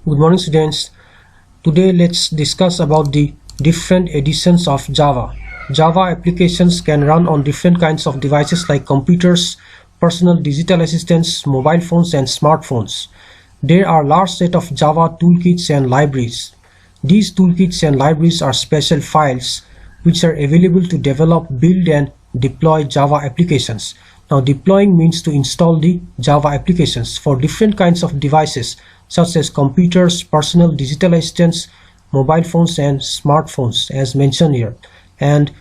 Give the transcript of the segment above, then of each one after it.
Good morning, students. Today let's discuss about the different editions of Java. Java applications can run on different kinds of devices like computers, personal digital assistants, mobile phones and smartphones. There are large set of Java toolkits and libraries. These toolkits and libraries are special files which are available to develop, build and deploy Java applications. Now deploying means to install the Java applications for different kinds of devices such as computers, personal digital assistants, mobile phones and smartphones as mentioned here, and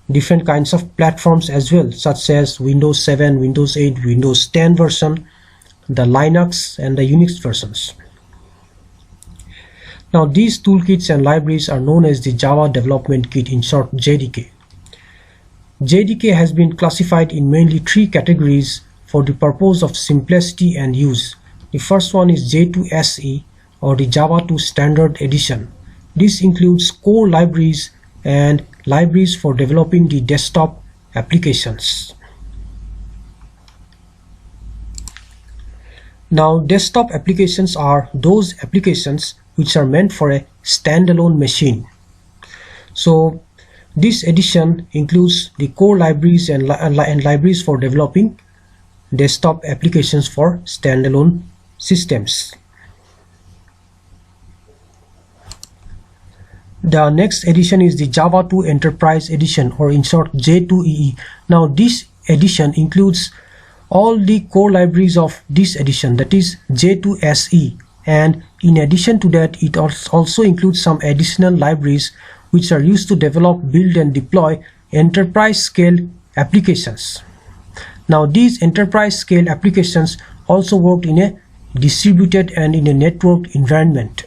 different kinds of platforms as well such as Windows 7, Windows 8, Windows 10 version, the Linux and the Unix versions. Now these toolkits and libraries are known as the Java Development Kit, in short JDK. JDK has been classified in mainly three categories for the purpose of simplicity and use. The first one is J2SE, or the Java 2 Standard Edition. This includes core libraries and libraries for developing the desktop applications. Now desktop applications are those applications which are meant for a standalone machine. So this edition includes the core libraries and libraries for developing desktop applications for standalone systems. The next edition is the Java 2 Enterprise Edition, or in short J2EE. Now this edition includes all the core libraries of this edition, that is J2SE, and in addition to that it also includes some additional libraries which are used to develop, build and deploy enterprise scale applications. Now these enterprise scale applications also work in a distributed and in a networked environment.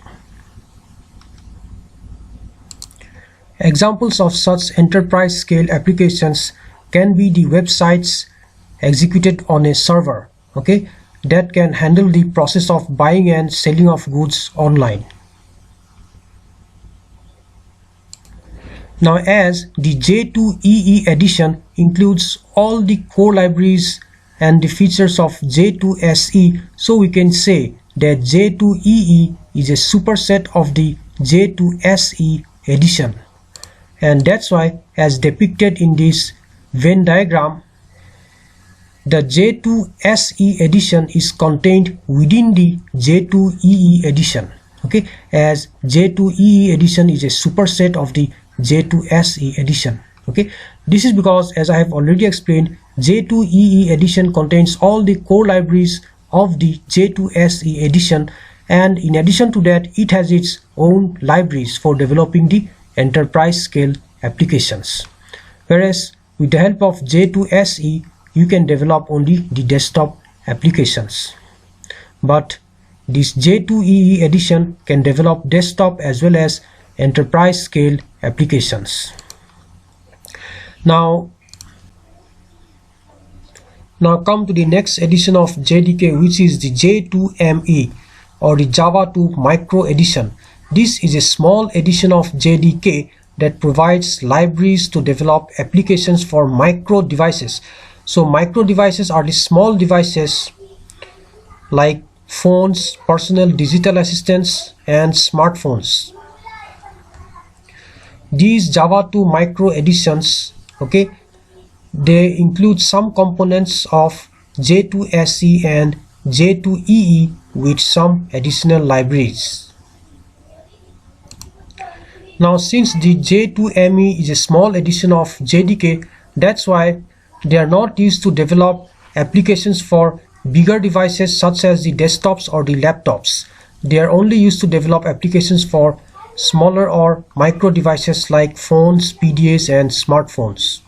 Examples of such enterprise scale applications can be the websites executed on a server, that can handle the process of buying and selling of goods online. Now as the J2EE edition includes all the core libraries and the features of J2SE, so we can say that J2EE is a superset of the J2SE edition, and that's why, as depicted in this Venn diagram, the J2SE edition is contained within the J2EE edition, as J2EE edition is a superset of the J2SE edition. This is because, as I have already explained, J2EE edition contains all the core libraries of the J2SE edition, and in addition to that it has its own libraries for developing the enterprise scale applications, whereas with the help of J2SE you can develop only the desktop applications. But this J2EE edition can develop desktop as well as enterprise scale applications. Now come to the next edition of JDK, which is the J2ME, or the Java 2 Micro Edition. This is a small edition of JDK that provides libraries to develop applications for micro devices. So micro devices are the small devices like phones, personal digital assistants and smartphones. These Java 2 micro editions, they include some components of J2SE and J2EE with some additional libraries. Now since the J2ME is a small edition of JDK, that's why they are not used to develop applications for bigger devices such as the desktops or the laptops. They are only used to develop applications for smaller or micro devices like phones, PDAs and smartphones.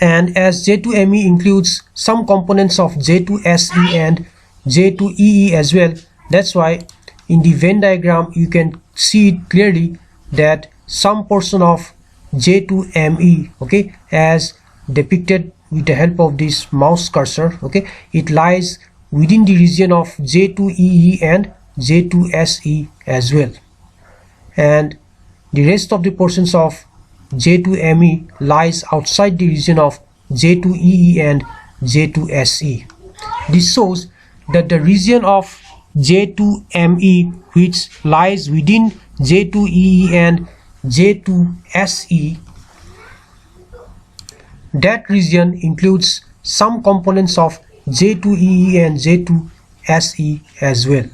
And as J2ME includes some components of J2SE and J2EE as well, that's why in the Venn diagram you can see it clearly that some portion of J2ME, as depicted with the help of this mouse cursor, it lies within the region of J2EE and J2SE as well, and the rest of the portions of J2ME lies outside the region of J2EE and J2SE. This shows that the region of J2ME which lies within J2EE and J2SE, that region includes some components of J2EE and J2SE as well,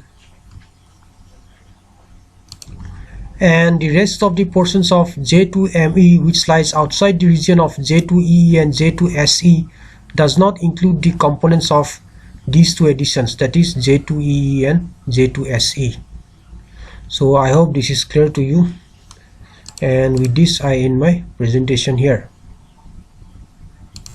and the rest of the portions of J2ME which lies outside the region of J2EE and J2SE does not include the components of these two additions, that is J2EE and J2SE. So I hope this is clear to you, and with this I end my presentation here.